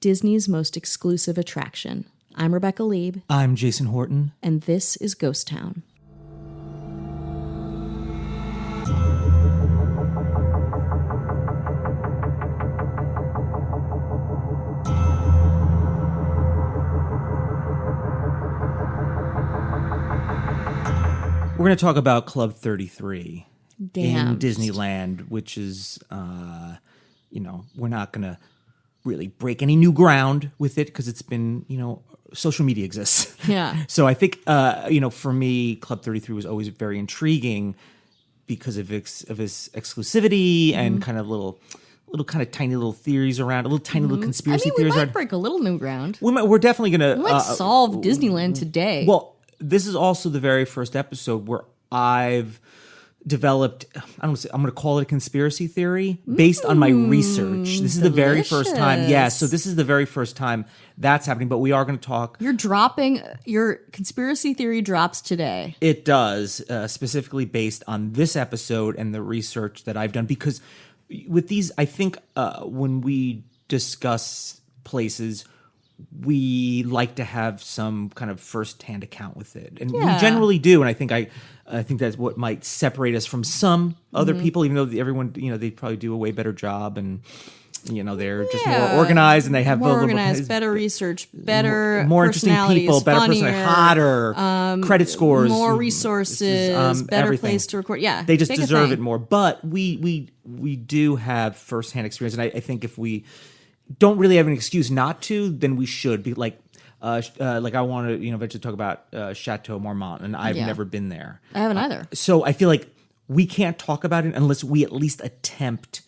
Disney's most exclusive attraction. I'm Rebecca Lieb. I'm Jason Horton. And this is Ghost Town. We're going to talk about Club 33 Damn. in Disneyland, which is, we're not going to really break any new ground with it because it's been, social media exists. Yeah. So I think, for me, Club 33 was always very intriguing because of its exclusivity and kind of little kind of tiny little theories around, little conspiracy theories we might around. break a little new ground. We're definitely going to... We might solve Disneyland today. Well, this is also the very first episode where I've developed, I'm going to call it a conspiracy theory based on my research. This is the very first time. Yeah, so this is the very first time that's happening, but we are going to talk. Your conspiracy theory drops today. It does, specifically based on this episode and the research that I've done, because with these, I think when we discuss places, we like to have some kind of first-hand account with it, and we generally do. And I think that's what might separate us from some other people, even though everyone, they probably do a way better job, and they're just more organized, and they have more organized, better research, better more interesting people, better funnier, hotter credit scores, more resources, better everything. place to record. Yeah, they just deserve it more. But we do have first-hand experience, and I think if we don't really have an excuse not to, then we should be like I want to eventually talk about Chateau Marmont, and I've never been there. I haven't either. So I feel like we can't talk about it unless we at least attempt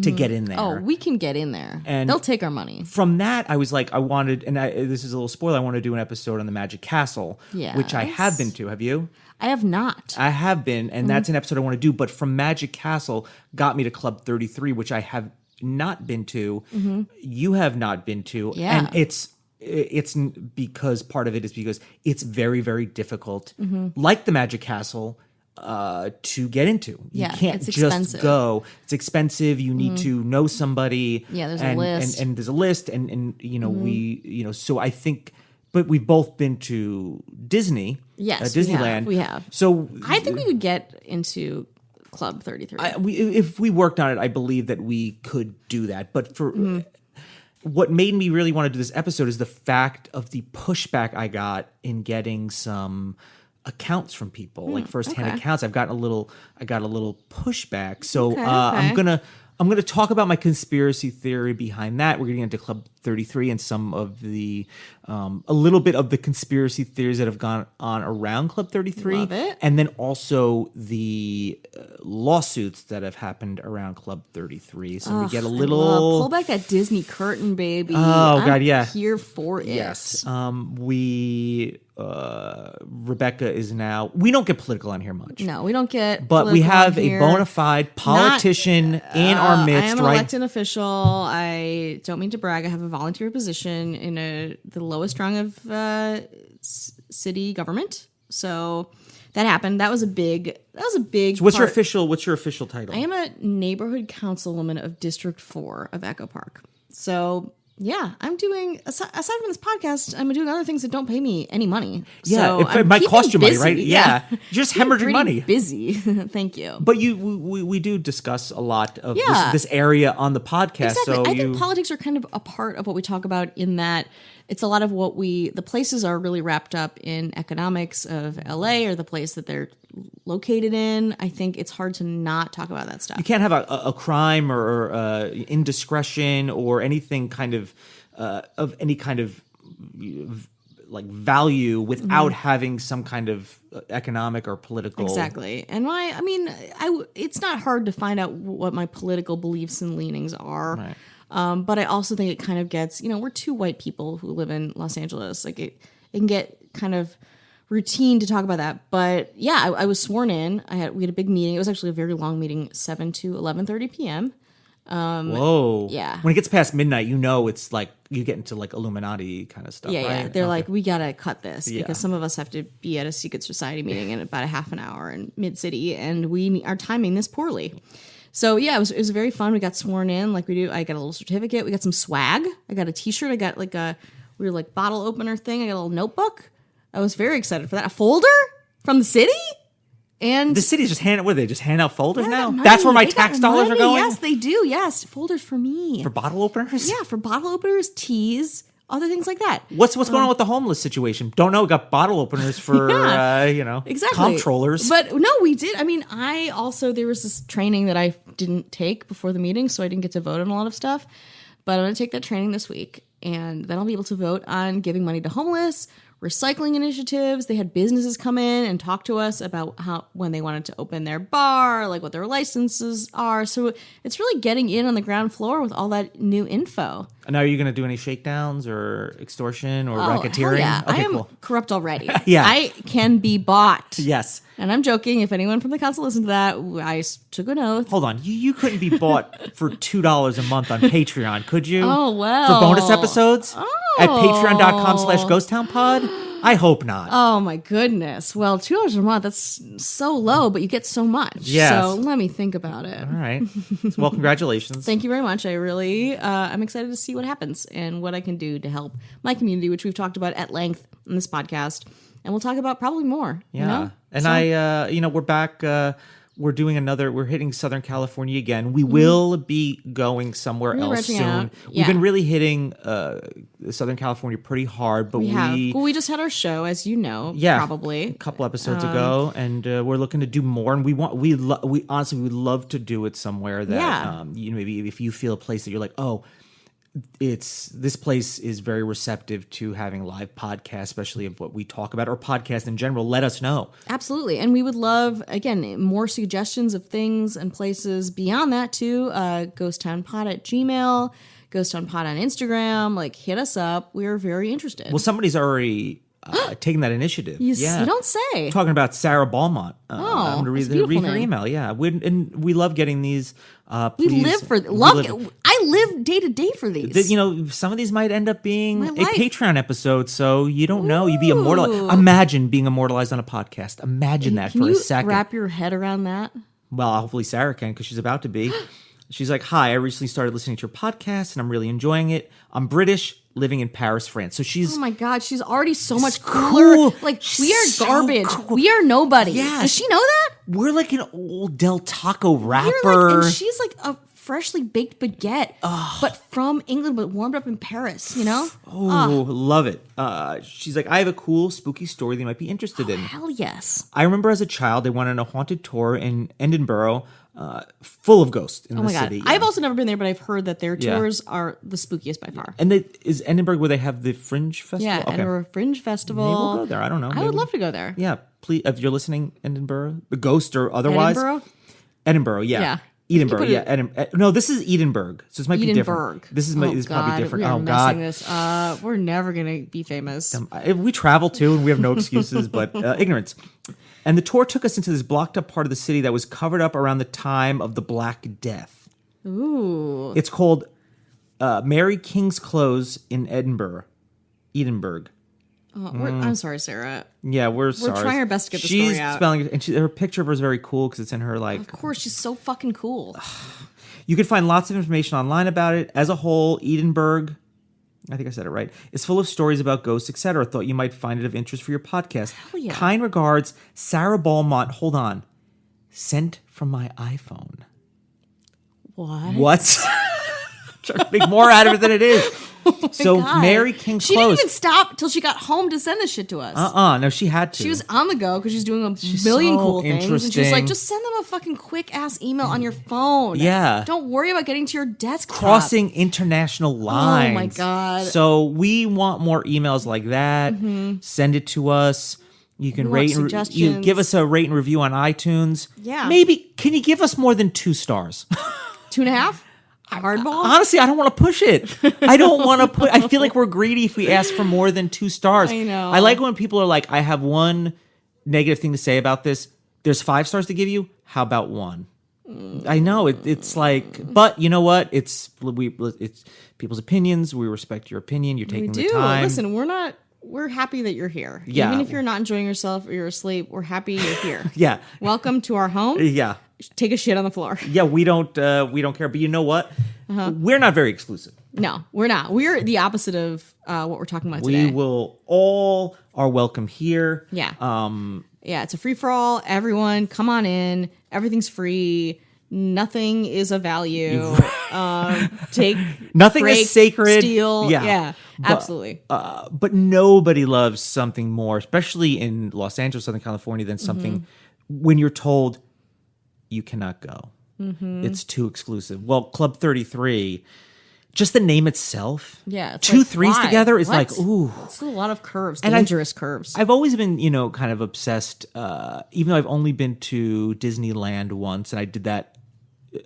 to get in there. Oh, we can get in there, and they'll take our money. From that, I was like, this is a little spoiler. I want to do an episode on the Magic Castle, which I have been to. Have you? I have not. I have been, and that's an episode I want to do. But from Magic Castle got me to Club 33, which I have not been to. You have not been to, and it's because part of it is because it's very, very difficult, like the Magic Castle, to get into. You can't just go. It's expensive. You need to know somebody. Yeah, there's a list, and there's a list, and we So I think, but we've both been to Disney. Yes, Disneyland. We have. So I think we could get into Club 33. If we worked on it, I believe that we could do that. But for what made me really want to do this episode is the fact of the pushback I got in getting some accounts from people, like firsthand accounts. I got a little pushback. So I'm gonna talk about my conspiracy theory behind that. We're getting into Club 33 and some of the a little bit of the conspiracy theories that have gone on around Club 33. Love it. And then also the lawsuits that have happened around Club 33. So we get a little pull back that Disney curtain, baby. Oh God, yeah, I'm here for it. Yes. Rebecca is now. We don't get political on here much. No, we don't get. But we have a bona fide politician in our midst. I am an right? elected official. I don't mean to brag. I have a volunteer position in the lowest rung of city government. So that happened. That was a big. So what's your official title? I am a neighborhood councilwoman of District 4 of Echo Park. So. Yeah, I'm doing, aside from this podcast, I'm doing other things that don't pay me any money. Yeah, so it might cost you money, right? Yeah. You're just hemorrhaging money. Busy. Thank you. But we do discuss a lot of this area on the podcast. Exactly. So I think politics are kind of a part of what we talk about in that it's a lot of what the places are really wrapped up in economics of LA or the place that they're located in. I think it's hard to not talk about that stuff. You can't have a crime or indiscretion or anything kind of any kind of like value without having some kind of economic or political. Exactly. And it's not hard to find out what my political beliefs and leanings are. Right. But I also think it kind of gets, we're two white people who live in Los Angeles. Like it can get kind of routine to talk about that. But yeah, I was sworn in. We had a big meeting. It was actually a very long meeting, 7 to 11:30 p.m. Whoa. Yeah. When it gets past midnight, it's like you get into like Illuminati kind of stuff. Yeah, right? yeah. They're like, we gotta cut this because some of us have to be at a secret society meeting in about a half an hour in mid city, and we are timing this poorly. So yeah, it was very fun. We got sworn in like we do. I got a little certificate. We got some swag. I got a t-shirt. I got like a weird like bottle opener thing. I got a little notebook. I was very excited for that. A folder from the city. And the city's just hand out folders now. money. That's where my They tax got dollars are money. going. Yes, they do. Yes, folders for me. For bottle openers. Yeah, for bottle openers, teas, other things like that. What's going on with the homeless situation? Don't know. We got bottle openers for Exactly. comptrollers. But no, we did. I mean, there was this training that I didn't take before the meeting, so I didn't get to vote on a lot of stuff. But I'm going to take that training this week, and then I'll be able to vote on giving money to homeless, recycling initiatives. They had businesses come in and talk to us about when they wanted to open their bar, like what their licenses are. So it's really getting in on the ground floor with all that new info. And are you going to do any shakedowns or extortion or Hell racketeering? yeah. Okay, I am cool. corrupt already. Yeah. I can be bought. Yes. And I'm joking. If anyone from the council listened to that, I took an oath. Hold on. You couldn't be bought for $2 a month on Patreon, could you? Oh, well. For bonus episodes? Oh. At patreon.com/ghosttownpod? I hope not. Oh my goodness. Well, $2 a month, that's so low, but you get so much. Yes. So let me think about it. All right. Well, congratulations. Thank you very much. I really, I'm excited to see what happens and what I can do to help my community, which we've talked about at length in this podcast. And we'll talk about probably more. Yeah. You know? And So- we're back. We're hitting Southern California again. We will be going somewhere else branching soon. out. We've Yeah. been really hitting Southern California pretty hard, but we have. Well, we just had our show, as you know, probably. a couple episodes ago, and we're looking to do more. And we honestly would love to do it somewhere that maybe if you feel a place that you're like, oh, this place is very receptive to having live podcasts, especially of what we talk about or podcast in general. Let us know. Absolutely. And we would love, again, more suggestions of things and places beyond that too. GhostTownPod@gmail.com, GhostTownPod on Instagram. Like, hit us up. We're very interested. Well, somebody's already taking that initiative. You don't say. Talking about Sarah Beaumont. I'm going that's a to read beautiful her name. email. Yeah, we love getting these. We live for I live day to day for these. Some of these might end up being My a life. Patreon episode, so you don't know. You'd be immortalized. Imagine being immortalized on a podcast. Imagine that Can for a you second. wrap your head around that? Well, hopefully Sarah can, because she's about to be. She's like, hi, I recently started listening to your podcast, and I'm really enjoying it. I'm British, living in Paris, France. So she's... Oh my God, she's already so much cooler. cool. Like, She's we are so garbage. cool. We are nobody. Yeah. Does she know that? We're like an old Del Taco rapper. And she's like a freshly baked baguette, but from England, but warmed up in Paris, you know? Oh, love it. She's like, I have a cool, spooky story they might be interested in. Hell yes. I remember as a child, they went on a haunted tour in Edinburgh, full of ghosts in Oh the my God. city. I've also never been there, but I've heard that their Yeah. tours are the spookiest by far. And is Edinburgh where they have the Fringe Festival? Yeah, Edinburgh Fringe Festival. Maybe we'll go there. I don't know. I would love to go there. Yeah, please. If you're listening, Edinburgh, the ghost or otherwise. Edinburgh, yeah. Yeah. Edinburgh, put yeah. No, this is Edinburgh, so this might be Edinburgh. different. This is probably different. We are Oh messing God, this up. We're never gonna be famous. We travel too, and we have no excuses, but ignorance. And the tour took us into this blocked up part of the city that was covered up around the time of the Black Death. Ooh. It's called Mary King's Close in Edinburgh. I'm sorry, Sarah. Yeah, we're sorry. We're trying our best to get the She's story out. spelling it, and her picture of her is very cool because it's in her like. Of course, she's so fucking cool. You can find lots of information online about it. As a whole, Edinburgh, I think I said it right, is full of stories about ghosts, etc. Thought you might find it of interest for your podcast. Hell yeah. Kind regards, Sarah Beaumont. Hold on. Sent from my iPhone. What? Trying to make more out of it than it is. So God. Mary King's She Close. didn't even stop till she got home to send this shit to us. No, she had to. She was on the go because she's doing a million so cool things. And she's like, interesting. just send them a fucking quick ass email on your phone. Yeah. Don't worry about getting to your desktop. Crossing international lines. Oh my God. So we want more emails like that. Send it to us. You can We want rate and you suggestions. give us a rate and review on iTunes. Yeah. Maybe can you give us more than 2 stars? 2.5? Hardball? Honestly, I don't want to push it. I don't want to put. I feel like we're greedy if we ask for more than 2 stars. I know. I like when people are like, "I have one negative thing to say about this. There's 5 stars to give you. How about 1?" I know it's like, but you know what? It's people's opinions. We respect your opinion. You're taking the time. Listen, we're happy that you're here. Yeah. Even if you're not enjoying yourself or you're asleep, we're happy you're here. Yeah. Welcome to our home. Yeah. take a shit on the floor. Yeah, we don't care. But you know what? We're not very exclusive. No, we're not. We're the opposite of what we're talking about today. We will all are welcome here. Yeah. Yeah, it's a free for all. Everyone, come on in. Everything's free. Nothing is of value. Take nothing break, is sacred. Steal. Yeah, absolutely. But nobody loves something more, especially in Los Angeles, Southern California, than something when you're told you cannot go. It's too exclusive. Well, Club 33, just the name itself. Yeah, it's two like, threes why? together is What? like, ooh. It's a lot of curves, And dangerous curves. I've always been, kind of obsessed, even though I've only been to Disneyland once, and I did that,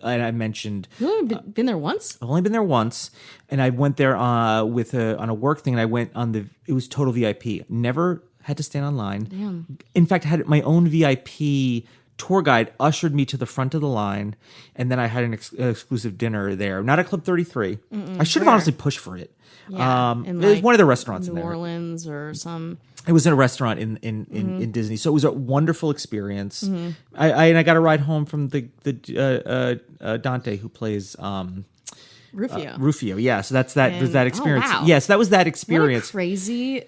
and I mentioned... You've only been there once? I've only been there once, and I went there on a work thing, and I went on it was total VIP. Never had to stand on line. Damn. In fact, I had my own VIP tour guide ushered me to the front of the line, and then I had an exclusive dinner there. Not at Club 33. I should have honestly pushed for it. Yeah, It was one of the restaurants in New there. Orleans or some... It was in a restaurant in Disney, so it was a wonderful experience. I got a ride home from the Dante who plays Rufio. Rufio. Yeah, so that's that. There's that And- experience. oh, wow. Yes, that was that What a experience. crazy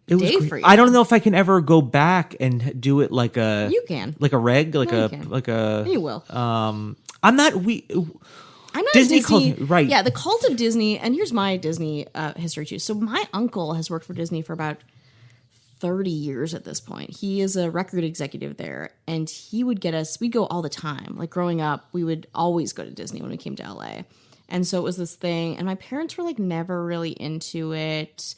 It was day great. for you. I don't know if I can ever go back and do it like a. You can. Like a reg, No, you can. You will. I'm not. I'm not Disney a Disney, cult- right. Yeah, the cult of Disney, and here's my Disney history too. So my uncle has worked for Disney for about 30 years at this point. He is a record executive there, and he would get us, we'd go all the time. Like growing up, we would always go to Disney when we came to LA. And so it was this thing, and my parents were like never really into it.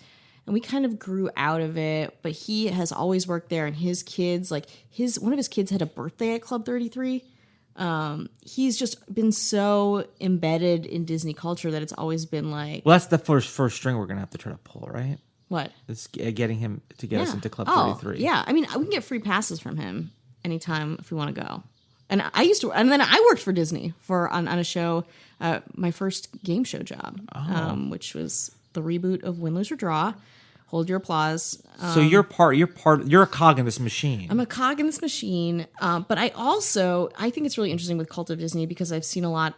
And we kind of grew out of it, but he has always worked there, and his kids, like one of his kids had a birthday at Club 33. He's just been so embedded in Disney culture that it's always been like, Well, that's the first string we're gonna have to try to pull, right? what? It's getting him to get us into Club Oh, 33. yeah. I mean, we can get free passes from him anytime if we want to go. And and then I worked for Disney on a show, my first game show job, which was the reboot of Win, Lose, or Draw. Hold your applause. So you're a cog in this machine. I'm a cog in this machine, but I think it's really interesting with Cult of Disney because I've seen a lot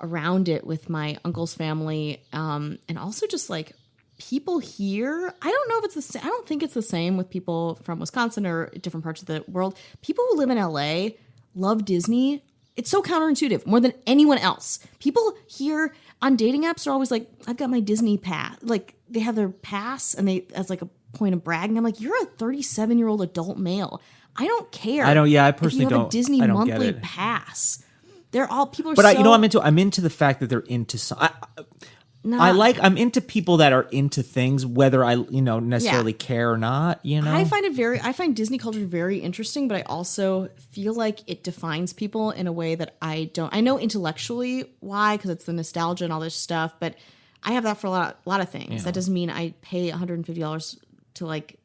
around it with my uncle's family, and also just like people here. I don't know if it's the same. I don't think it's the same with people from Wisconsin or different parts of the world. People who live in LA love Disney. It's so counterintuitive more than anyone else. People here on dating apps are always like, I've got my Disney pass. Like they have their pass and as like a point of bragging. I'm like, you're a 37-year-old adult male. I don't care. I don't. Yeah, I personally if you have don't. a Disney I don't monthly get it. pass. They're all people are. But so, I'm into the fact that they're into some. I'm into people that are into things, whether I necessarily care or not. I find Disney culture very interesting, but I also feel like it defines people in a way that I don't. I know intellectually why, because it's the nostalgia and all this stuff, but I have that for a lot of things. Yeah. That doesn't mean I pay $150 to like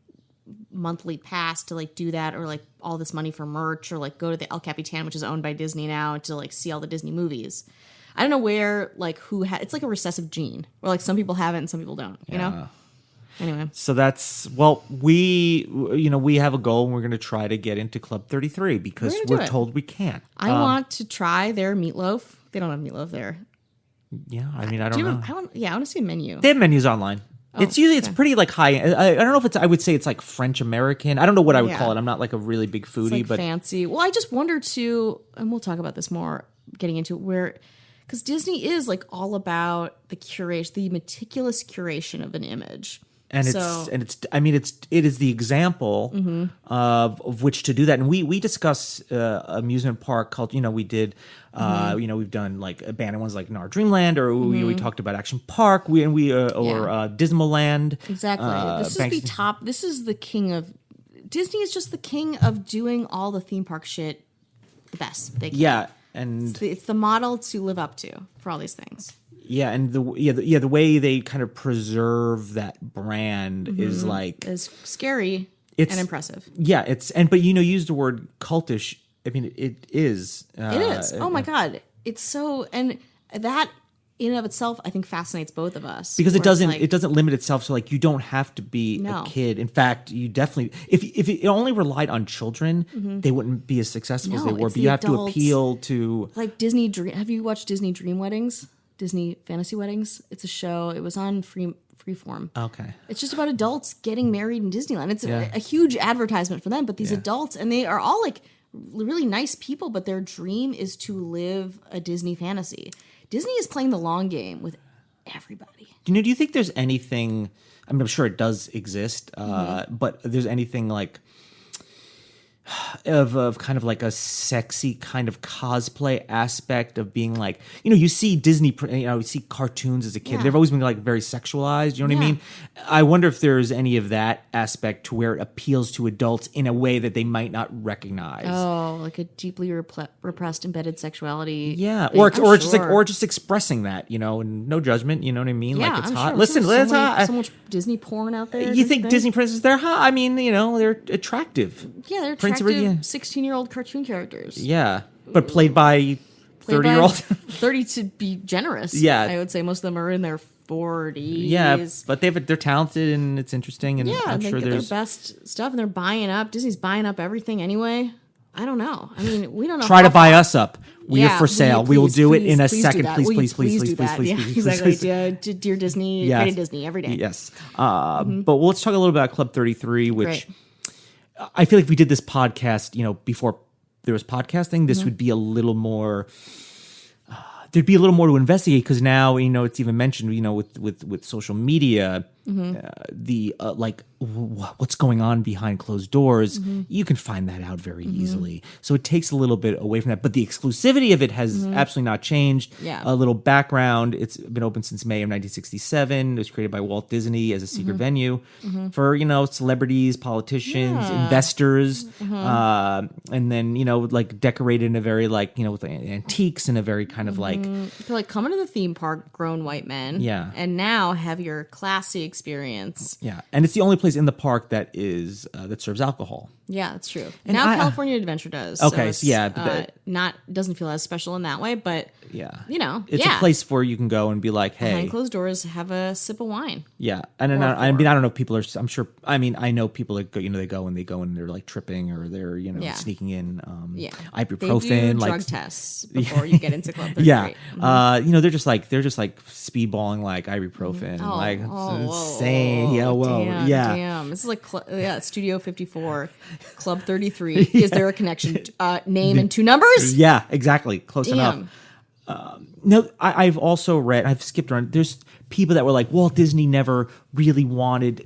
monthly pass to like do that, or like all this money for merch, or like go to the El Capitan, which is owned by Disney now, to like see all the Disney movies. I don't know where, like, it's like a recessive gene, where like some people have it and some people don't, you know? Anyway. So we have a goal, and we're going to try to get into Club 33 because we're told we can't. I want to try their meatloaf. They don't have meatloaf there. Yeah, I mean, I don't know. I want to see a menu. They have menus online. It's pretty like high. I don't know if I would say it's like French American. I don't know what I would call it. I'm not like a really big foodie, like but fancy. Well, I just wonder too, and we'll talk about this more getting into it, because Disney is like all about the curation, the meticulous curation of an image. And it is the example of which to do that. And we discuss amusement park culture. We did we've done like abandoned ones like Nara Dreamland, or we talked about Action Park. Disneyland. Exactly. This is the king of Disney. Is just the king of doing all the theme park shit the best they can. Yeah, and it's the model to live up to for all these things. Yeah, and the way they kind of preserve that brand is like is scary and impressive. Yeah, but use the word cultish. I mean, it is. It is. Oh my god, it's so, and that in and of itself, I think fascinates both of us. Because Where it's it doesn't limit itself to like you don't have to be No. a kid. In fact, you definitely if it only relied on children, they wouldn't be as successful as No, they were. it's But the you have adults. to appeal to like Disney Dream. Have you watched Disney Dream Weddings? Disney Fantasy Weddings? It's a show. It was on Freeform. okay. It's just about adults getting married in Disneyland. It's Yeah. a huge advertisement for them, but these adults, and they are all like really nice people, but their dream is to live a Disney fantasy. Disney is playing the long game with everybody. Do you think there's anything? I mean, I'm sure it does exist, but there's anything like of kind of like a sexy kind of cosplay aspect of being like, you see Disney, you see cartoons as a kid. Yeah. They've always been like very sexualized. You know what I Yeah. mean? I wonder if there's any of that aspect to where it appeals to adults in a way that they might not recognize. Oh, like a deeply repressed embedded sexuality. Yeah, thing. or I'm just sure. just expressing that, and no judgment. You know what I mean? Yeah, like it's I'm hot. sure. Listen, There's let's so much Disney porn out there. You think Disney princesses? They're hot. I mean, they're attractive. Yeah, they're Prince attractive of- yeah. 16-year-old cartoon characters. Yeah, but played by Played by 30-year-old. 30 to be generous. Yeah. I would say most of them are in their 40s. Yeah, but they're talented and it's interesting, and Yeah, I'm they sure get there's their best stuff, and they're buying up. Disney's buying up everything anyway. I don't know. I mean, we don't know. try how to buy far- us up. We are Yeah, for sale. We will please, do it please, in a please do second. that. Please, Will you please, please, do please, that? please, Yeah, please, exactly. please. Yeah, Dear Disney, Yes. rated Disney every day. Yes, but let's talk a little bit about Club 33, which Great. I feel like if we did this podcast, before there was podcasting, this Mm-hmm. would be a little more. There'd be a little more to investigate because now it's even mentioned with social media, the what's going on behind closed doors. You can find that out very easily. So it takes a little bit away from that, but the exclusivity of it has absolutely not changed. Yeah. A little background: it's been open since May of 1967. It was created by Walt Disney as a secret venue for celebrities, politicians, Yeah. investors, and then like decorated in a very with antiques and a very kind of like. You're like, come into the theme park, grown white men. Yeah. And now have your classy experience. Yeah, and it's the only place in the park that is that serves alcohol. Yeah, that's true. And now I- California Adventure does. Okay, it's, so yeah, but doesn't feel as special in that way, but Yeah, it's a place where you can go and be like, hey, behind closed doors, have a sip of wine. yeah, and then I don't know if people are. I'm sure. I mean, I know people that go. They go and they're like tripping or they're Yeah. sneaking in Yeah, ibuprofen, they do like drug tests before you get into Club 33. yeah. They're just like speedballing like ibuprofen, Oh, like oh, it's whoa, insane. Yeah, whoa, damn, yeah. damn. This is like Studio 54, Club 33. Is there a connection? Name and two numbers. Yeah, exactly. Close enough. Damn. No, I've also read. I've skipped around. There's people that were like, Walt Disney never wanted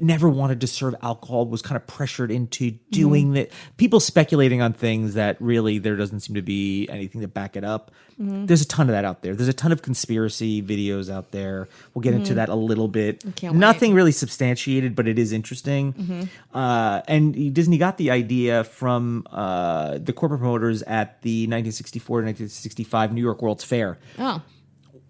to serve alcohol. Was kind of pressured into doing that. People speculating on things that really there doesn't seem to be anything to back it up. There's a ton of that out there. There's a ton of conspiracy videos out there. We'll get into that a little bit. Can't wait. Nothing really substantiated, but it is interesting. And Disney got the idea from the corporate promoters at the 1964 to 1965 New York World's Fair. Oh,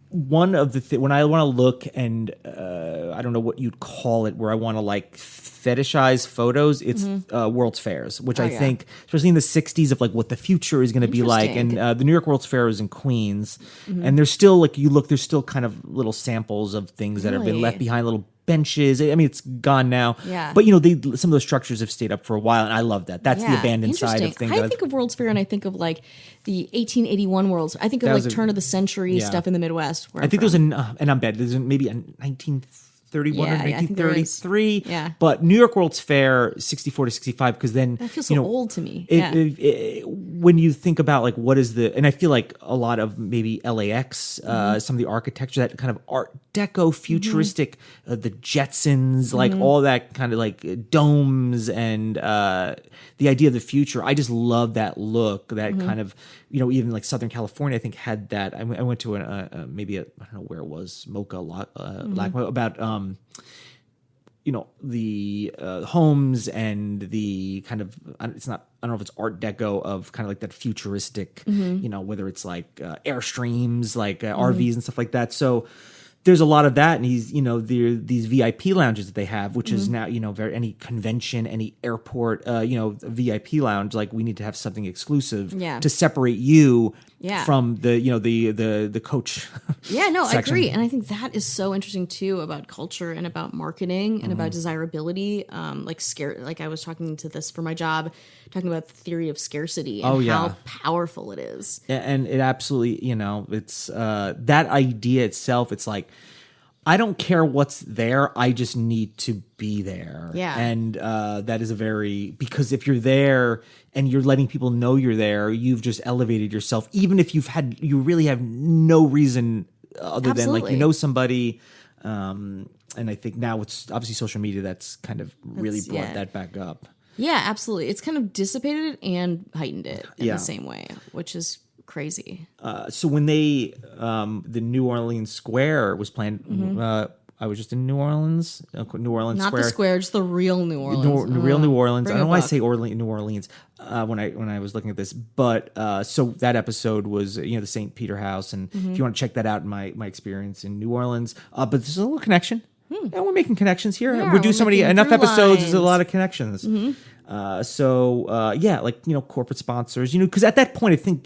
One of the when I want to look and I don't know what you'd call it, where I want to like fetishize photos, it's World's Fairs, which I yeah. think, especially in the 60s, of like what the future is going to be like. And Interesting. the New York World's Fair is in Queens, and there's still like there's still kind of little samples of things that have been Really? left behind, little benches. I mean, it's gone now. Yeah. But some of those structures have stayed up for a while, and I love that. That's the yeah. abandoned side of Interesting. things. I think of World's Fair and I think of like the 1881 World's. I think of That like was a- turn of the century yeah. stuff in the Midwest. Where I I'm think from. there's and I'm bad. There's maybe a 1931 or Yeah, I think there is. 1933. Yeah. But New York World's Fair 64 to 65, because then That feels so old to me. when you think about like what is and I feel like a lot of maybe LAX, some of the architecture, that kind of Art Deco futuristic, the Jetsons, like all that kind of like domes and the idea of the future. I just love that look, that kind of, even like Southern California, I think had that. I went to maybe I don't know where it was, Mocha, Lacma, about the homes and the kind of, it's not, I don't know if it's Art Deco of kind of like that futuristic, whether it's like Airstreams, like RVs and stuff like that. So there's a lot of that, and these VIP lounges that they have, which is now, any convention, any airport, VIP lounge, like we need to have something exclusive Yeah. to separate you Yeah. from the the coach. Yeah, no, I section. agree. And I think that is so interesting too about culture and about marketing and about desirability. Like I was talking to this for my job, talking about the theory of scarcity and how powerful it is. And it absolutely, it's that idea itself. It's like, I don't care what's there. I just need to be there. Yeah. And that is because if you're there and you're letting people know you're there, you've just elevated yourself. Even if you really have no reason other than like, somebody. And I think now it's obviously social media that's kind of really brought that back up. Yeah, absolutely. It's kind of dissipated it and heightened it in the same way, which is crazy. So when the New Orleans Square was planned, I was just in New Orleans, Square. Not the square, just the real New Orleans. Real New Orleans. I don't know why I say New Orleans when I was looking at this, but so that episode was the St. Peter House, and if you want to check that out, my experience in New Orleans, but there's a little connection. Yeah, we're making connections here. Yeah, we do so many enough episodes. Lines. There's a lot of connections. Corporate sponsors, because at that point, I think,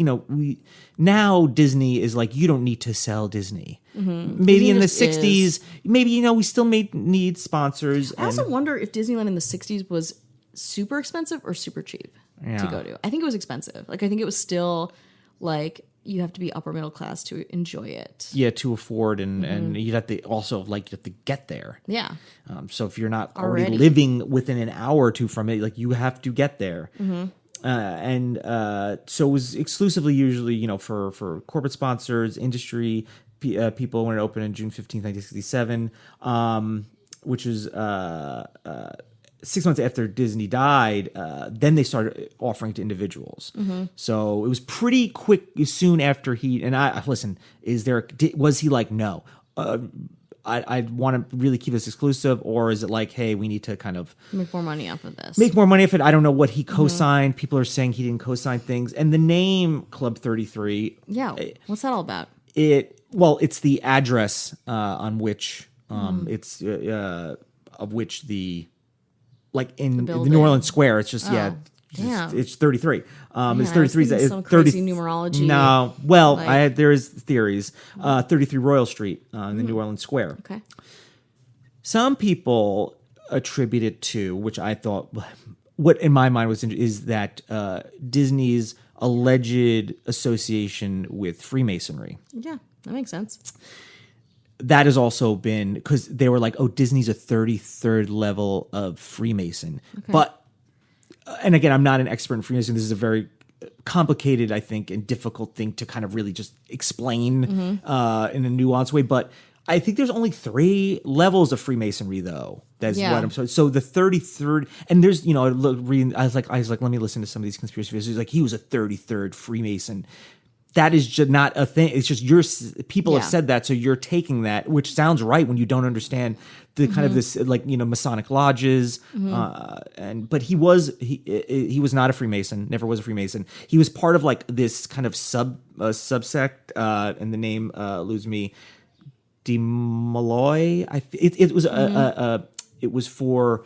now Disney is like, you don't need to sell Disney. Maybe Disney in the 60s, maybe, we still may need sponsors. I also wonder if Disneyland in the 60s was super expensive or super cheap to go to. I think it was expensive. Like, I think it was still like, you have to be upper middle class to enjoy it. Yeah, to afford, and you have to also you have to get there. Yeah. So if you're not already living within an hour or two from it, like you have to get there. So it was exclusively usually for corporate sponsors, industry people when it opened on June 15th, 1967, which is 6 months after Disney died, then they started offering to individuals. So it was pretty quick, soon after was he like, no, I want to really keep this exclusive, or is it like, hey, we need to kind of make more money off of this? Make more money off it. I don't know what he co-signed. People are saying he didn't co-sign things. And the name Club 33. Yeah. What's that all about? It's the address on which it's of which the like in the New Orleans Square, it's just it's 33. It's 33. It's some 30, crazy numerology. No, there is theories. 33 Royal Street in the New Orleans Square. Okay. Some people attribute it to, which I thought, what in my mind is that Disney's alleged association with Freemasonry. Yeah, that makes sense. That has also been because they were like, oh, Disney's a 33rd level of Freemason. Okay. But, and again, I'm not an expert in Freemason. This is a very complicated, I think, and difficult thing to kind of really just explain in a nuanced way. But I think there's only 3 levels of Freemasonry, though. That's what I'm saying. So the 33rd, and there's, I was like, let me listen to some of these conspiracy theories. Like, he was a 33rd Freemason. That is just not a thing. It's just people have said that, so you're taking that, which sounds right when you don't understand the kind of this Masonic lodges. But he was not a Freemason. Never was a Freemason. He was part of like this kind of subsect, and the name eludes me. De Malloy. It was for.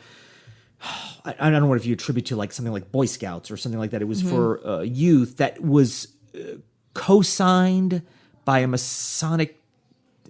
I don't know if you attribute to like something like Boy Scouts or something like that. It was for youth that was. Co-signed by a Masonic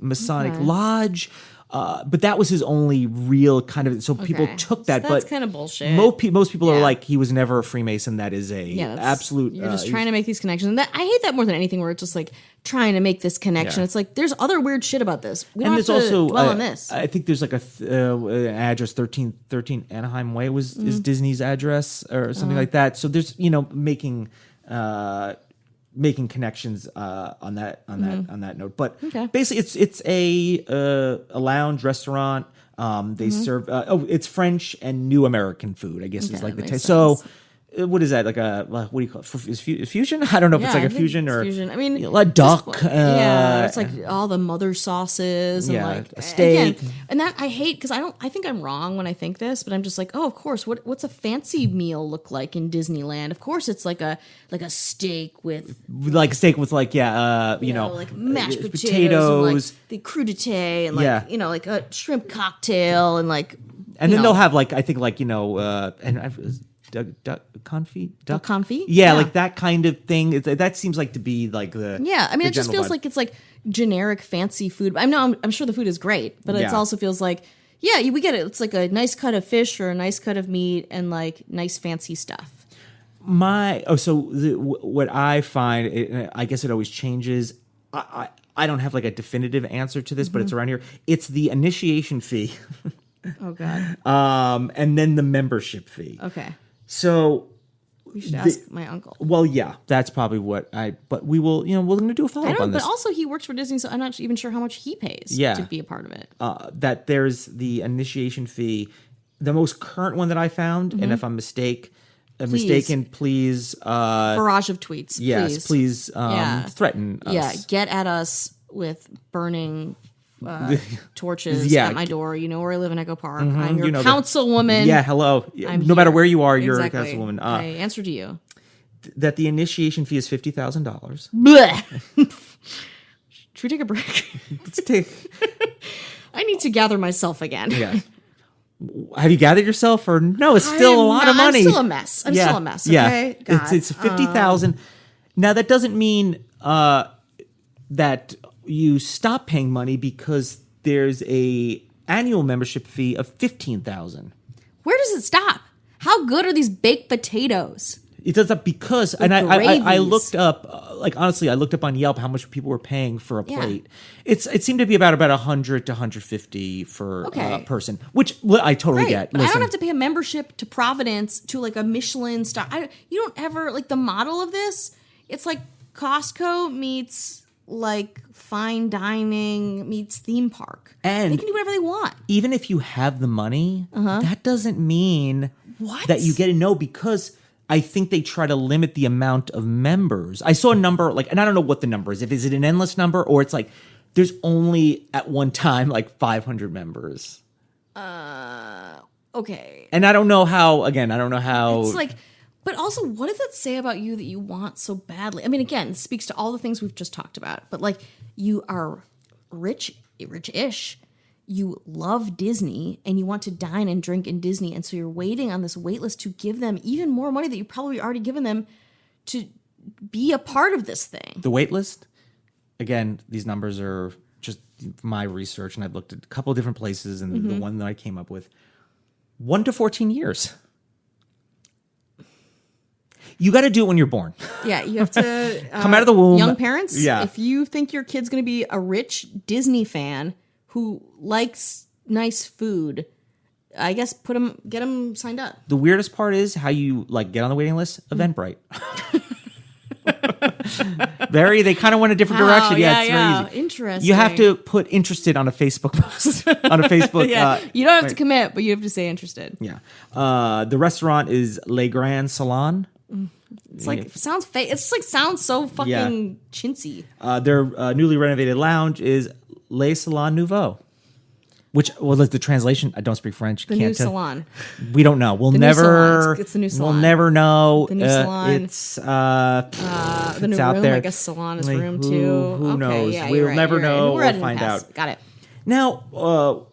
lodge, but that was his only real kind of. So people took that, so that's but kind of bullshit. Most people are like, he was never a Freemason. That is absolute. You're just trying to make these connections. And I hate that more than anything. Where it's just like trying to make this connection. It's like there's other weird shit about this. We don't have to dwell on this. I think there's like an address 1313 Anaheim Way is Disney's address or something like that. So there's making connections on that note, but basically it's a lounge restaurant. They serve it's French and New American food, I guess is like the taste. So what is that, like a what do you call it? Is fusion? I don't know if it's like a fusion or fusion. I mean, a duck. It's like all the mother sauces and like a steak. Again, and that I hate because I think I'm wrong when I think this, but I'm just like, oh, of course. What's a fancy meal look like in Disneyland? Of course, it's like a steak with like mashed potatoes, and like the crudité and like a shrimp cocktail and like. And then they'll have like I think like confit? Duck confit? Yeah, like that kind of thing. That seems like to be like the yeah. I mean, the it just general feels vibe. like it's like generic fancy food. I'm sure the food is great, but it Yeah. also feels like we get it. It's like a nice cut of fish or a nice cut of meat and like nice fancy stuff. What I find, I guess it always changes. I don't have like a definitive answer to this, but it's around here. It's the initiation fee, Oh God. and then the membership fee. Okay. So, We should ask my uncle. well, yeah, that's probably what but we will, we're going to do a follow I up don't, on this. but also he works for Disney, so I'm not even sure how much he pays Yeah. to be a part of it. That there's the initiation fee. The most current one that I found, and if I'm mistaken, please. Barrage of tweets. Yes, please Yeah. threaten us. Yeah, get at us with burning torches Yeah. at my door. You know where I live in Echo Park. I'm your you know councilwoman. Yeah, hello. I'm no matter here. where you are, you're Exactly. a councilwoman. I answer to you. That the initiation fee is $50,000. Blech. Should we take a break? Let's take. I need to gather myself again. Yeah. Have you gathered yourself, or no? It's still a lot of money. I'm still a mess. I'm still a mess. Okay, Yeah. It's 50,000. Now that doesn't mean that you stop paying money, because there's a annual membership fee of 15,000. Where does it stop? How good are these baked potatoes? It does that because, and I gravies. looked up, honestly, I looked up on Yelp how much people were paying for a Yeah. plate. It seemed to be about 100 to 150 for a person, which I totally Right. get. But I Listen, don't have to pay a membership to Providence to like a Michelin star. You don't ever like the model of this. It's like Costco meets like fine dining meets theme park. And they can do whatever they want. even if you have the money, that doesn't mean What? that you get to know, because I think they try to limit the amount of members. I saw a number, and I don't know what the number is. Is it an endless number, or it's like there's only at one time like 500 members. Okay. And I don't know how. Again, I don't know how. It's like, but also, what does it say about you that you want so badly? I mean, again, it speaks to all the things we've just talked about. But like, you are rich-ish. You love Disney, and you want to dine and drink in Disney, and so you're waiting on this wait list to give them even more money that you probably already given them to be a part of this thing. The wait list. Again, these numbers are just my research, and I've looked at a couple of different places, and the one that I came up with, 1 to 14 years. You got to do it when you're born. Yeah, you have to Come out of the womb. Young parents, Yeah. if you think your kid's going to be a rich Disney fan who likes nice food, I guess get them signed up. The weirdest part is how you get on the waiting list. Eventbrite. They kind of went a different direction. Yeah, it's very easy. Interesting. You have to put interested on a Facebook post. On a Facebook. Yeah, you don't have to commit, but you have to say interested. Yeah. The restaurant is Le Grand Salon. It's like it sounds fake. It's like sounds so fucking chintzy. Their newly renovated lounge is Le Salon Nouveau. Which, the translation, I don't speak French. The new salon. We don't know. We'll The new never. salon. It's the new salon. We'll never know. The new salon. It's The new it's out room. there. I guess salon is Like, room who- too. who Okay, knows? Yeah, We'll you're right, never you're right. know. We're We'll at an find impasse. out. Got it. Now,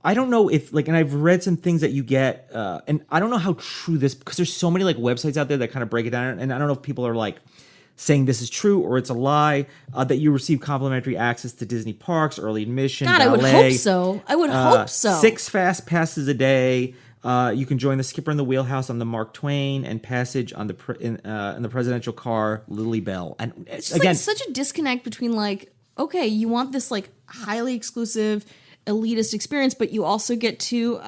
I don't know if and I've read some things that you get, and I don't know how true this, because there's so many websites out there that kind of break it down, and I don't know if people are saying this is true or it's a lie, that you receive complimentary access to Disney parks, early admission, God, I would ballet, hope so. I would hope so. 6 fast passes a day. You can join the Skipper in the Wheelhouse on the Mark Twain, and passage on in the presidential car Lily Bell. And It's again, such a disconnect between okay, you want this highly exclusive elitist experience, but you also get to go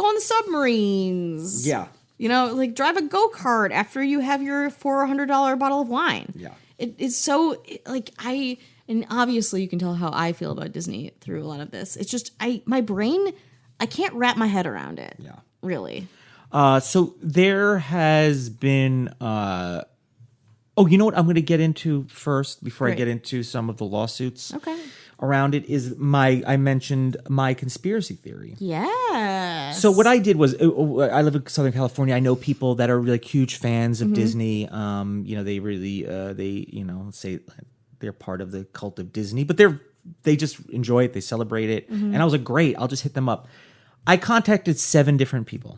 on the submarines. yeah. Drive a go-kart after you have your $400 bottle of wine. Yeah. It is so and obviously you can tell how I feel about Disney through a lot of this. It's just my brain, I can't wrap my head around it. Yeah. Really. So there has been. You know what I'm going to get into first before I get into some of the lawsuits. Okay. Around it is I mentioned my conspiracy theory. Yes. So what I did was, I live in Southern California. I know people that are really huge fans of Disney. They really, say they're part of the cult of Disney, but they just enjoy it. They celebrate it. And I was like, great, I'll just hit them up. I contacted 7 different people.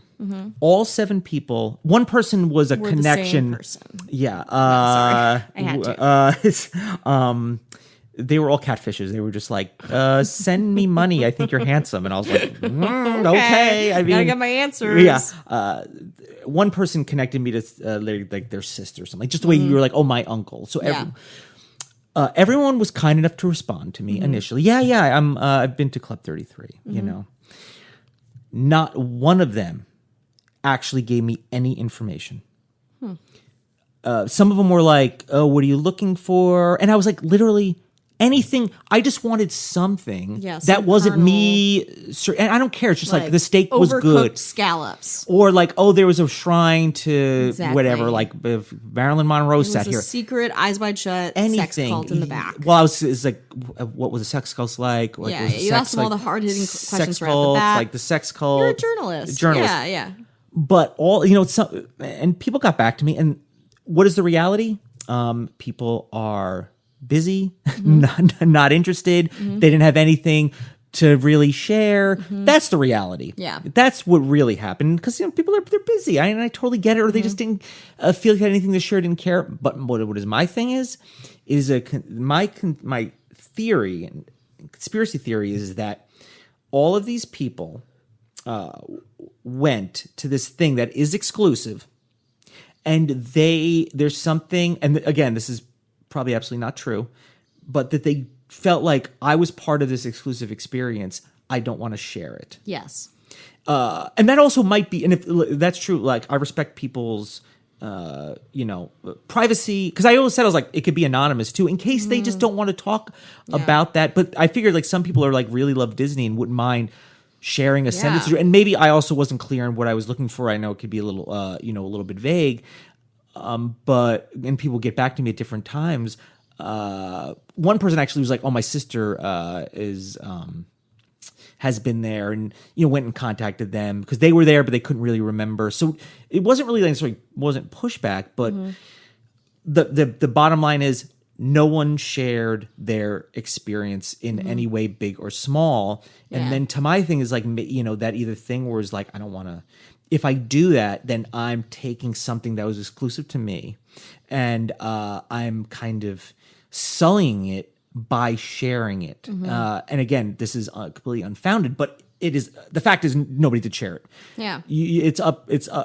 All 7 people. One person was a We're connection. the same person. Yeah. Sorry. I had to. They were all catfishes. They were just like, send me money. I think you're handsome. And I was like, okay. I mean, gotta get my answers. Yeah. One person connected me to like their sister or something. Like, just the way you were like, oh, my uncle. So everyone was kind enough to respond to me initially. Yeah. I've been to Club 33, you know. Not one of them actually gave me any information. Some of them were like, oh, what are you looking for? And I was like, literally anything. I just wanted something that wasn't me. And I don't care. It's just like the steak was good. Scallops. Or like, oh, there was a shrine to whatever. Like if Marilyn Monroe sat here. Secret, eyes wide shut, sex cult in the back. Well, it's like, what was the sex cult like? You asked them all the hard-hitting questions right off the bat. Like the sex cult. You're a journalist. Yeah. But and people got back to me. And what is the reality? People are busy, not interested. They didn't have anything to really share. That's the reality. Yeah, that's what really happened, because people they're busy. I totally get it, or they just didn't feel like they had anything to share, didn't care. But what is my thing is my theory and conspiracy theory is that all of these people went to this thing that is exclusive, and there's something, and again, this is probably absolutely not true, but that they felt like, I was part of this exclusive experience, I don't want to share it. Yes. And that also might be, and if that's true, like, I respect people's privacy, because I always said, I was like, it could be anonymous too, in case they just don't want to talk about that. But I figured, like, some people are like, really love Disney and wouldn't mind sharing a sentence, and maybe I also wasn't clear on what I was looking for. I know it could be a little a little bit vague, but people get back to me at different times. One person actually was like, oh, my sister has been there, and went and contacted them because they were there, but they couldn't really remember. So it wasn't really necessarily wasn't pushback, but the bottom line is, no one shared their experience in any way, big or small. And then to my thing is like, that either thing where it's like, I don't want to, if I do that, then I'm taking something that was exclusive to me, and I'm kind of sullying it by sharing it. And again, this is completely unfounded, but it is, the fact is, nobody did share it. Yeah.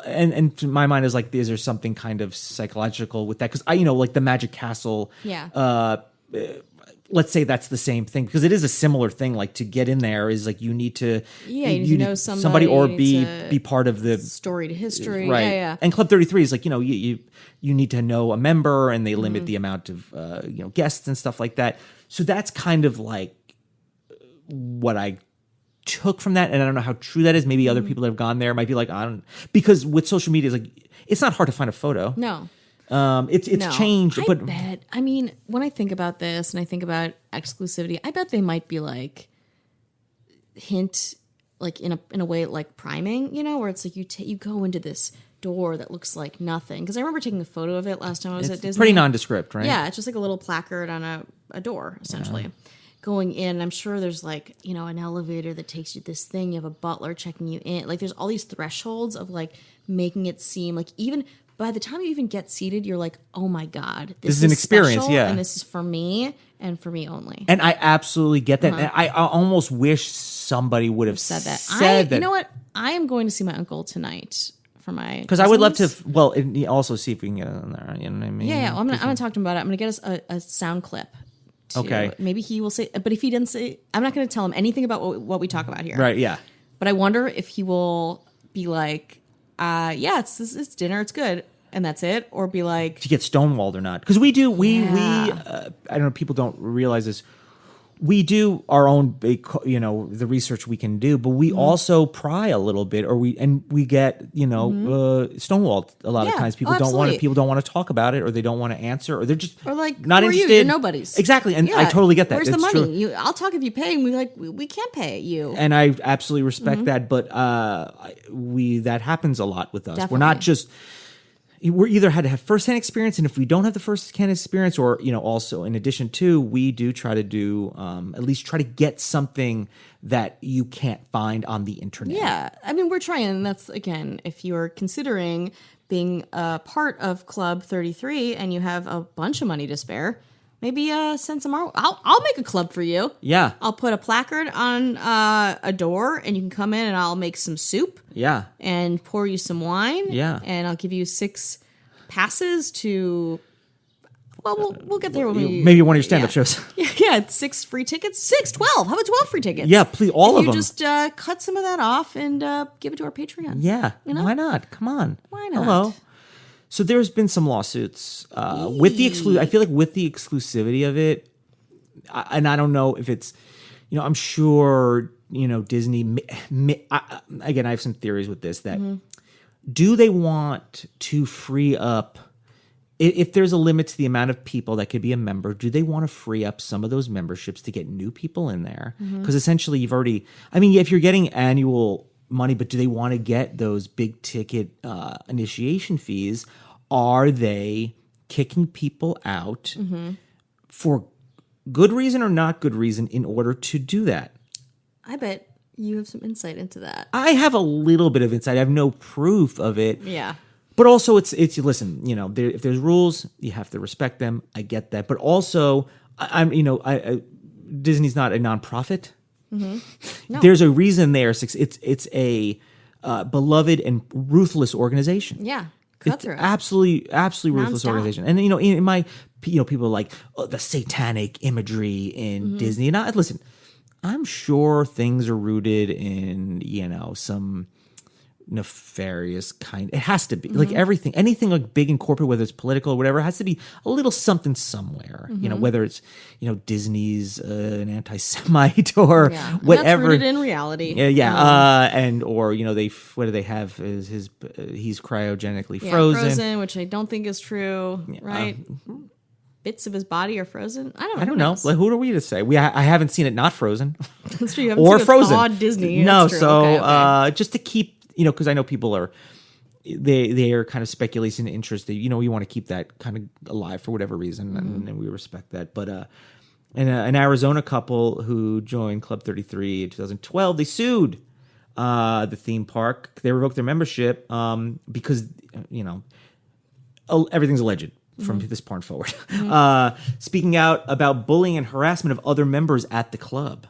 And to my mind is like, is there something kind of psychological with that? Because like the Magic Castle, let's say that's the same thing, because it is a similar thing. Like, to get in there is like, you need to, you need to know somebody or be part of the storied history. Right. Yeah. And Club 33 is like, you need to know a member, and they limit the amount of, guests and stuff like that. So that's kind of like what I took from that. And I don't know how true that is. Maybe other people that have gone there might be like, because with social media, it's like, it's not hard to find a photo. No. It's changed, but I mean, when I think about this and I think about exclusivity, I bet they might be like hint, like in a way, like priming, where it's like you go into this door that looks like nothing. Because I remember taking a photo of it last time I was at Disney. Pretty nondescript, right? Yeah, it's just like a little placard on a door, essentially. Going in, I'm sure there's like, an elevator that takes you to this thing. You have a butler checking you in. Like, there's all these thresholds of like making it seem like, even by the time you even get seated, you're like, oh my God, this is an experience, special, and this is for me and for me only. And I absolutely get that. And I almost wish somebody would have said that. You know what? I am going to see my uncle tonight for my, because I would love to. Well, and also see if we can get it on there. You know what I mean? Yeah. I'm gonna talk to him about it. I'm gonna get us a sound clip. Okay. Maybe he will say, but if he didn't say, I'm not going to tell him anything about what we talk about here. Right. Yeah. But I wonder if he will be like, it's dinner, it's good, and that's it, or be like, to get stonewalled or not? Because we do. I don't know. People don't realize this. We do our own big, the research we can do, but we also pry a little bit, or we get, stonewalled a lot of times. People don't want to talk about it, or they don't want to answer, or they're just like, not interested. You're nobodies. Exactly, and I totally get that. Where's the money? I'll talk if you pay, and we can't pay you. And I absolutely respect that, but that happens a lot with us. Definitely. We're not just. we're either had to have firsthand experience, and if we don't have the firsthand experience, or also in addition to, we do try to do at least try to get something that you can't find on the internet. Yeah, I mean, we're trying. And that's, again, if you're considering being a part of Club 33 and you have a bunch of money to spare, maybe send some our. I'll make a club for you. Yeah, I'll put a placard on a door, and you can come in, and I'll make some soup. Yeah, And pour you some wine. Yeah, and I'll give you 6 passes to. Well, we'll get there when we maybe one of your stand-up shows. Yeah, 6 free tickets. 12. How about 12 free tickets? Yeah, please, all of them. You just cut some of that off and give it to our Patreon. Yeah, why not? Come on. Why not? Hello. So there's been some lawsuits with the I feel like with the exclusivity of it, and I don't know if it's, I'm sure Disney. Again, I have some theories with this. That do they want to free up? If there's a limit to the amount of people that could be a member, do they want to free up some of those memberships to get new people in there? Because essentially you've already, if you're getting annual money, but do they want to get those big ticket initiation fees? Are they kicking people out for good reason or not good reason in order to do that? I bet you have some insight into that. I have a little bit of insight. I have no proof of it. Yeah. But also, it's listen. If there's rules, you have to respect them. I get that. But also, Disney's not a nonprofit. No. There's a reason there. It's a beloved and ruthless organization. Yeah, cutthroat. Absolutely ruthless organization. And in my people are like the satanic imagery in Disney. And listen, I'm sure things are rooted in some nefarious kind. It has to be like anything like big and corporate, whether it's political or whatever, it has to be a little something somewhere. Whether it's Disney's an anti-Semite or whatever. That's rooted in reality. And or they what do they have? Is he's cryogenically frozen, which I don't think is true. Right. Bits of his body are frozen. I don't know. Like, who are we to say? I haven't seen it not frozen. That's true. You haven't or seen frozen. Thawed Disney. No. That's true. So okay. Just to keep because I know people are they are kind of speculation and interest. You want to keep that kind of alive for whatever reason, and we respect that. But an Arizona couple who joined Club 33 in 2012, they sued the theme park. They revoked their membership because everything's alleged from this point forward. Speaking out about bullying and harassment of other members at the club.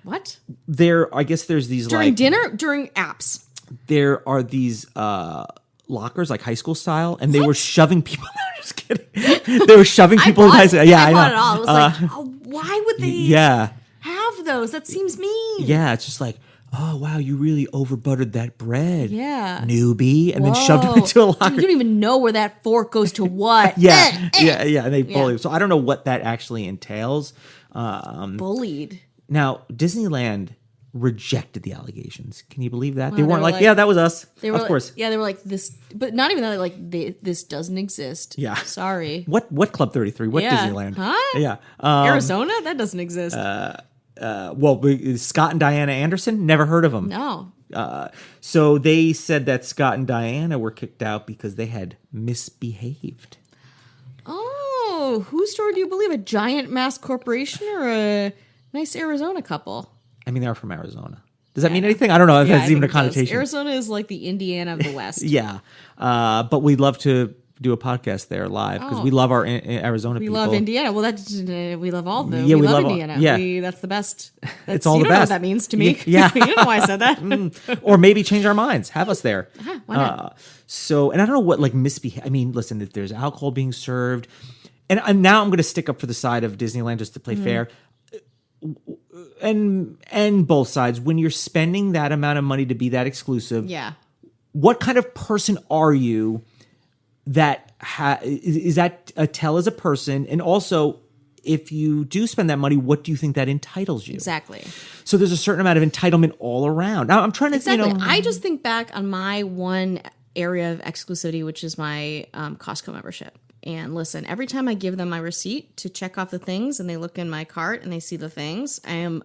What? I guess there's these during dinner, during apps. There are these lockers, like high school style, and they were shoving people. No, just kidding. They were shoving people in high school. Yeah, I know. It all. It was like, why would they have those? That seems mean. Yeah, it's just like, oh, wow, you really over-buttered that bread. Yeah. Newbie. And then shoved him into a locker. You don't even know where that fork goes to what. Yeah. And they bully him. So I don't know what that actually entails. Bullied. Now, Disneyland rejected the allegations. Can you believe that? Wow, they weren't like, yeah, that was us. Of course. Yeah, they were like this, but not even that. Like this doesn't exist. Yeah. Sorry. What Club 33? What Disneyland? Huh? Yeah. Arizona? That doesn't exist. Scott and Diana Anderson, never heard of them. No. So they said that Scott and Diana were kicked out because they had misbehaved. Oh, whose story do you believe? A giant mass corporation or a nice Arizona couple? I mean, they're from Arizona. Does that mean anything? I don't know if that's even a connotation. Arizona is like the Indiana of the West. Yeah. But we'd love to do a podcast there live because we love our Arizona people. We love Indiana. Well, we love all of them. Yeah, we love Indiana. That's the best. It's all the best. You know what that means to me. Yeah. You don't know why I said that. Or maybe change our minds. Have us there. Why not? And I don't know what misbehave. I mean, listen, if there's alcohol being served, and now I'm going to stick up for the side of Disneyland just to play fair. And both sides, when you're spending that amount of money to be that exclusive, what kind of person are you that is that a tell as a person? And also, if you do spend that money, what do you think that entitles you? Exactly. So there's a certain amount of entitlement all around. Now I'm trying to, I just think back on my one area of exclusivity, which is my Costco membership. And listen, every time I give them my receipt to check off the things and they look in my cart and they see the things, I am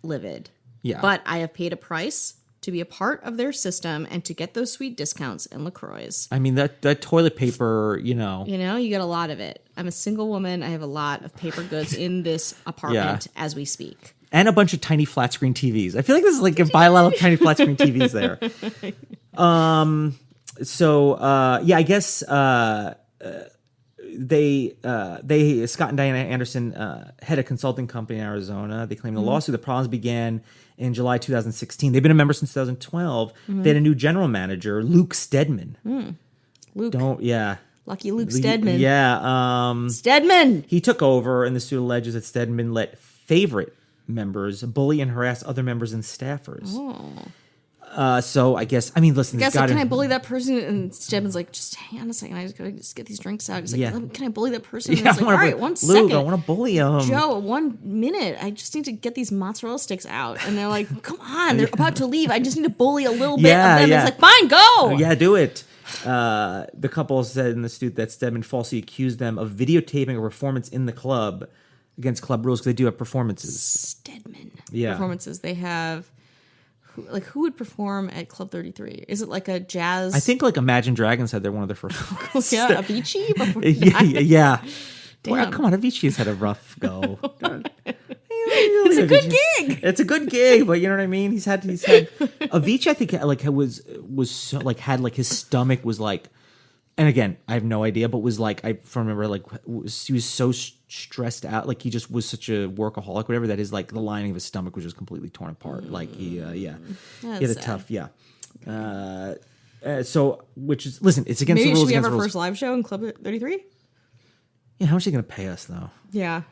livid. Yeah. But I have paid a price to be a part of their system and to get those sweet discounts and LaCroix. I mean, that toilet paper, you know. You know, you get a lot of it. I'm a single woman. I have a lot of paper goods in this apartment as we speak. And a bunch of tiny flat screen TVs. I feel like this is like a buy a lot of tiny flat screen TVs there. I guess they Scott and Diana Anderson had a consulting company in Arizona. They claimed the lawsuit. The problems began in July 2016. They've been a member since 2012. They had a new general manager, Luke Stedman. Lucky Luke Stedman. Yeah. Stedman. He took over, and the suit alleges that Stedman let favorite members bully and harass other members and staffers. So I guess, I mean, listen. Can I bully that person? And Stedman's like, just hang on a second. I just gotta get these drinks out. He's like, can I bully that person? And it's like, all right, 1 second. Luke, I want to bully him. Joe, 1 minute. I just need to get these mozzarella sticks out. And they're like, come on, they're about to leave. I just need to bully a little bit of them. It's like, fine, go. Yeah, do it. The couple said in the suit that Stedman falsely accused them of videotaping a performance in the club against club rules because they do have performances. Stedman. Performances. They have... Who would perform at Club 33? Is it like a jazz? I think like Imagine Dragons had one of their first. Avicii. Yeah. Damn. Come on, Avicii's had a rough go. It's a good gig. It's a good gig, but you know what I mean. He's had Avicii. I think was so, like had like his stomach was like, and again I have no idea, but was like I remember like he was so stressed out, like he just was such a workaholic, whatever, that his like the lining of his stomach was just completely torn apart. Like he he had a tough so which is listen, it's against Maybe the rules. Maybe should we have our first live show in Club 33? Yeah, how much are they going to pay us though? Yeah.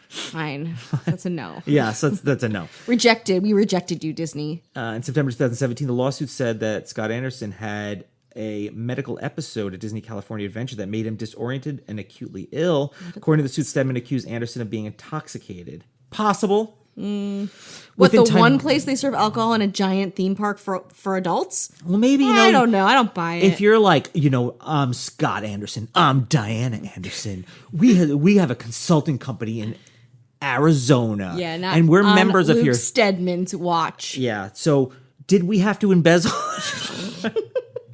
Fine. That's a no. So that's a no. Rejected. We rejected you, Disney. In September 2017, the lawsuit said that Scott Anderson had a medical episode at Disney California Adventure that made him disoriented and acutely ill. According to the suit, Stedman accused Anderson of being intoxicated. Possible. One place they serve alcohol in a giant theme park for adults? Well, maybe, I don't know. I don't buy it. If you're like, I'm Scott Anderson, I'm Diana Anderson. We have a consulting company in Arizona. Yeah, and we're members Luke of your Stedman's watch. Yeah. So did we have to embezzle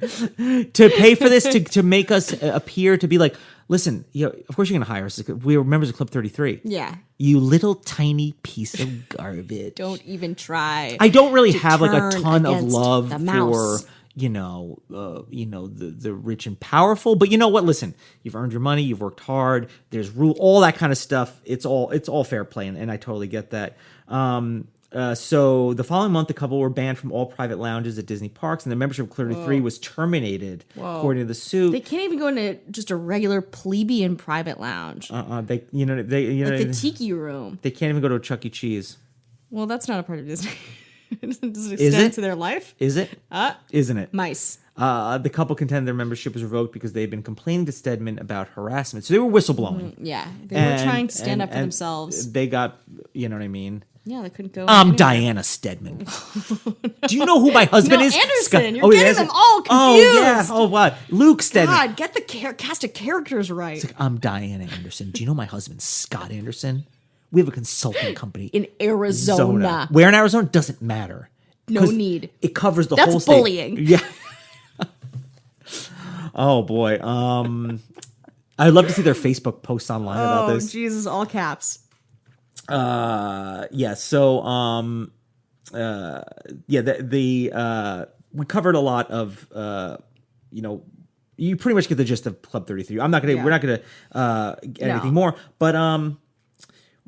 to pay for this to make us appear to be like, listen, of course you're going to hire us. We were members of Club 33. Yeah. You little tiny piece of garbage. Don't even try. I don't really have like a ton of love for, the rich and powerful. But you know what? Listen, you've earned your money. You've worked hard. There's rule, all that kind of stuff. It's all fair play. And I totally get that. So the following month, the couple were banned from all private lounges at Disney parks, and the membership of Club 33 was terminated, according to the suit. They can't even go into just a regular plebeian private lounge. The tiki room. They can't even go to a Chuck E. Cheese. Well, that's not a part of Disney. Does it extend to their life? Is it? Isn't it? Mice. The couple contended their membership was revoked because they had been complaining to Stedman about harassment. So they were whistleblowing. They were trying to stand up for themselves. They got, you know what I mean? Yeah, they couldn't go. I'm Diana Stedman. Do you know who my husband is? Anderson. You're getting them all confused. Oh, yeah. Oh, what? Luke Stedman. God, get the cast of characters right. It's like, I'm Diana Anderson. Do you know my husband, Scott Anderson? We have a consulting company. In Arizona. Where in Arizona? Doesn't matter. No need. It covers the whole state. That's bullying. Yeah. Oh, boy. I'd love to see their Facebook posts online about this. Oh, Jesus, all caps. We covered a lot of, you pretty much get the gist of Club 33. We're not gonna get anything more, but I'm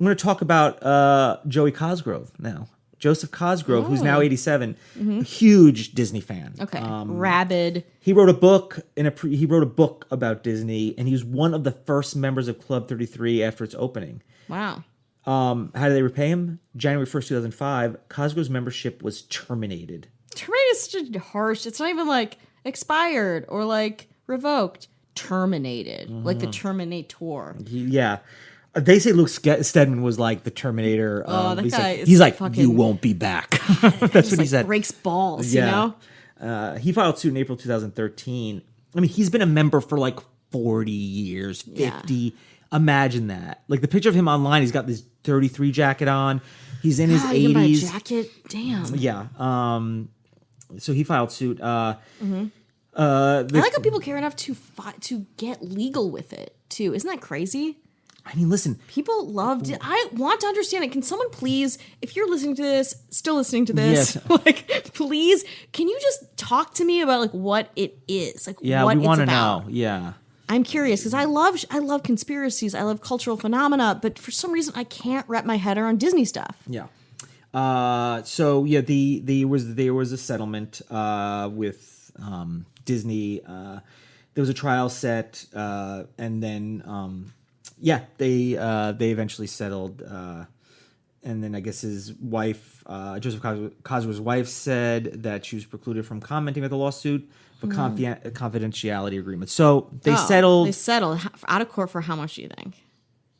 gonna talk about Joey Cosgrove now. Joseph Cosgrove, who's now 87, a huge Disney fan. Okay, rabid. He wrote a book he wrote a book about Disney, and he was one of the first members of Club 33 after its opening. Wow. How did they repay him? January 1st, 2005, Cosgrove's membership was terminated. Terminated is such a harsh. It's not even like expired or like revoked. Terminated, like the Terminator. Yeah. They say Luke Stedman was like the Terminator. That guy he's like, you won't be back. That's what he said. Breaks balls, you know? He filed suit in April 2013. I mean, he's been a member for like 40 years, 50. Yeah. Imagine that. Like the picture of him online, he's got this 33 jacket on. He's in his God, you can buy a 80s. jacket. Damn. Yeah. So he filed suit. I like how people care enough to get legal with it too. Isn't that crazy? I mean, listen. People loved it. I want to understand it. Can someone please, if you're listening to this, still listening to this, Yes. like, please, can you just talk to me about like what it is, like Yeah, what we it's want to about? know. Yeah. I'm curious because I love conspiracies. I love cultural phenomena, but for some reason I can't wrap my head around Disney stuff. Yeah. So yeah, there was a settlement with Disney. There was a trial set, and then they eventually settled. And then I guess his wife, Joseph Cosgrove's wife, said that she was precluded from commenting on the lawsuit for confidentiality agreement. So they settled. They settled out of court for how much do you think?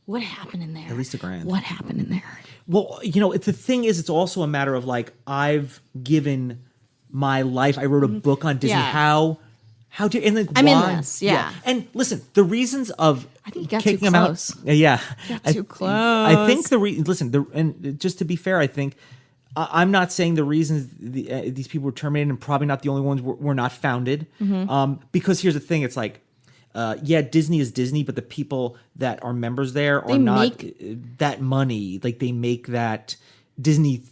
What happened in there? At least $1,000. What happened in there? Well, the thing is, it's also a matter of like, I've given my life. I wrote a book on Disney. Yeah. How to, and like, I'm why? in this, yeah. And listen, the reasons of I think you got kicking too him close. out. Yeah. Too close. I think and just to be fair, I think I'm not saying the reasons these people were terminated, and probably not the only ones were not founded. Because here's the thing, it's like, Disney is Disney, but the people that are members there are not that money. Like they make that Disney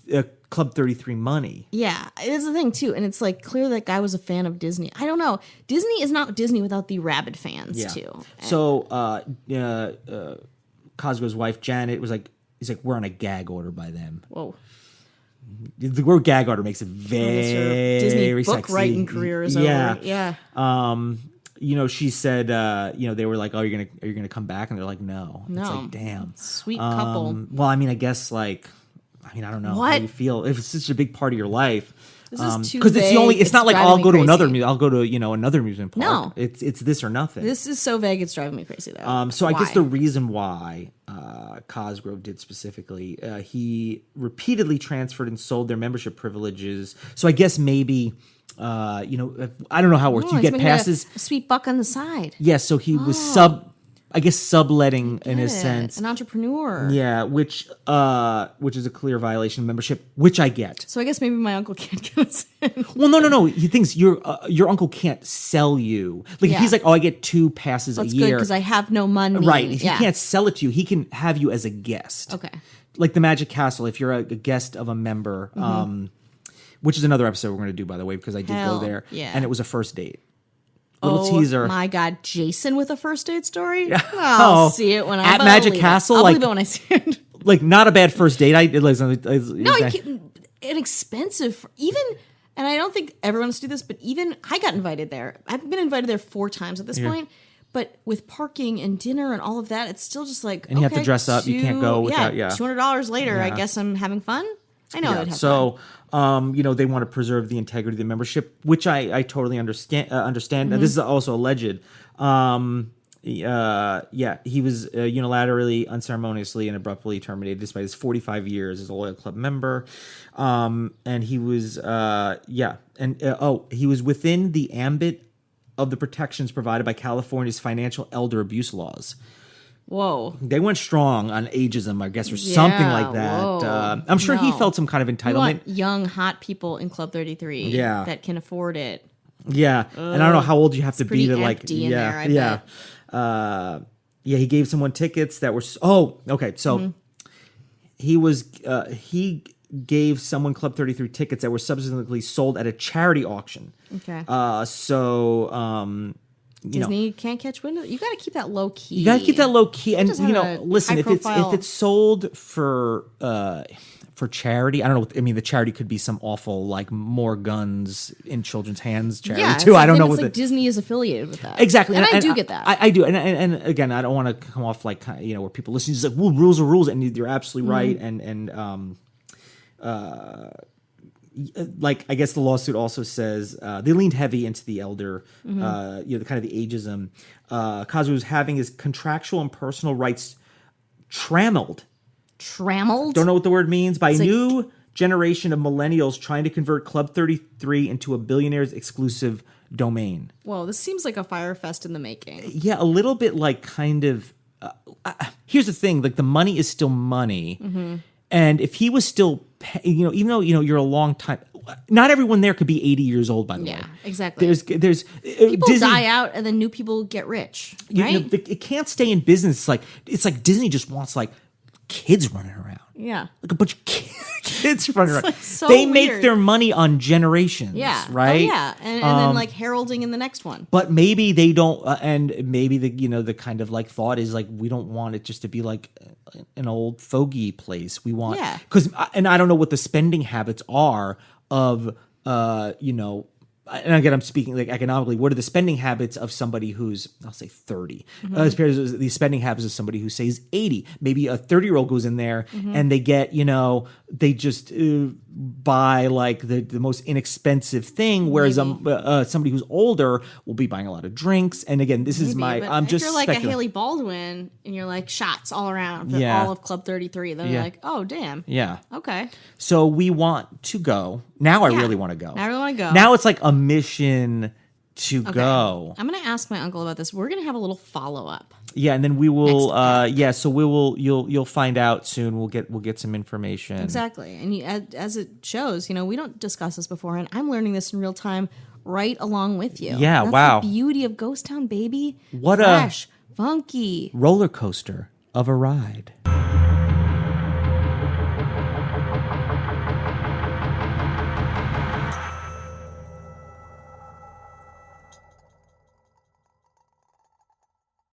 Club 33 money. Yeah, it's the thing too, and it's like clear that guy was a fan of Disney. I don't know. Disney is not Disney without the rabid fans too. So Cosgrove's wife Janet was like, he's like, we're on a gag order by them. Whoa. The word gag order makes it very Disney book sexy. writing career is over. Yeah. She said, they were like, "Oh, you're gonna come back," and they're like, "No." No. It's like, damn, Sweet couple. Well, I mean, I guess I don't know how you feel if it's such a big part of your life. This is too because it's the only. It's not like driving I'll me go to crazy. another. I'll go to another amusement park. No. It's this or nothing. This is so vague. It's driving me crazy though. So I guess Why? the reason why Cosgrove did specifically, he repeatedly transferred and sold their membership privileges. So I guess maybe, I don't know how it works. You he's get making passes. a sweet buck on the side. Yeah, so he was subletting in a sense. An entrepreneur. Yeah, which is a clear violation of membership, which I get. So I guess maybe my uncle can't get us in. Well, no. He thinks your uncle can't sell you. Like if he's like, oh, I get 2 passes That's a year, good because I have no money. right? If he can't sell it to you, he can have you as a guest. Okay. Like the Magic Castle, if you're a guest of a member, which is another episode we're going to do, by the way, because I did Hell, go there, yeah. and it was a first date. Little teaser. My God, Jason with a first date story? Yeah. I'll see it when I At Magic Castle, I'll like- believe it when I see it. Like not a bad first date. No, inexpensive. Even, and I don't think everyone has to do this, but even I got invited there. I've been invited there 4 times at this point. But with parking and dinner and all of that, it's still just like, And you have to dress up. You can't go without- $200 later, I guess I'm having fun. I know I'd have fun. So, they want to preserve the integrity of the membership, which I totally understand. This is also alleged. He was unilaterally, unceremoniously, and abruptly terminated despite his 45 years as a loyal club member. And he was, he was within the ambit of the protections provided by California's financial elder abuse laws. Whoa. They went strong on ageism, I guess, or something like that. Whoa. I'm sure he felt some kind of You entitlement. want young, hot people in Club 33 that can afford it. Yeah, and I don't know how old you have to be to like. Empty in Yeah, there, I yeah, He gave someone tickets that were. So he gave someone Club 33 tickets that were subsequently sold at a charity auction. Okay. Disney can't catch wind of it. You got to keep that low key. You got to keep that low key, and just have a listen, if high-profile- it's sold for charity, I don't know. I mean, the charity could be some awful like more guns in children's hands charity too. I don't know what Disney is affiliated with that. Exactly, and I do get that. I do, and again, I don't want to come off like where people listen to like, well, rules are rules, and you're absolutely right, and like I guess the lawsuit also says they leaned heavy into the elder, the kind of the ageism. Cosgrove was having his contractual and personal rights trammeled. Trammeled? Don't know what the word means. By a new generation of millennials trying to convert Club 33 into a billionaire's exclusive domain. Whoa, this seems like a fire fest in the making. Yeah, a little bit like kind of. Here's the thing: like the money is still money. And if he was still, even though you're a long time, not everyone there could be 80 years old. By the way, Yeah, exactly. There's People Disney, die out, and then new people get rich. Right? it can't stay in business. It's like Disney just wants like kids running around. Yeah. Like a bunch of kids running around. Like so they weird. make their money on generations. Yeah. Right. Oh, yeah. And then like heralding in the next one. But maybe they don't, and maybe the kind of like thought is like we don't want it just to be like an old fogey place. We want because and I don't know what the spending habits are of and again, I'm speaking like economically. What are the spending habits of somebody who's, I'll say 30, as opposed to the spending habits of somebody who says 80? Maybe a 30-year-old goes in there and they get, they just buy like the most inexpensive thing, whereas somebody who's older will be buying a lot of drinks. And again, this is I'm just. If you're like speculating. a Haley Baldwin and you're like shots all around for all of Club 33, then you're like, oh damn, okay. So we want to go now. I really want to go. Now I really want to go. Now it's like a mission to go. I'm going to ask my uncle about this. We're going to have a little follow up. Yeah, and then we will. So we will. You'll find out soon. We'll get some information. Exactly, and as it shows, we don't discuss this beforehand. I'm learning this in real time, right along with you. Yeah, That's wow. The beauty of Ghost Town, baby. What fresh, funky roller coaster of a ride.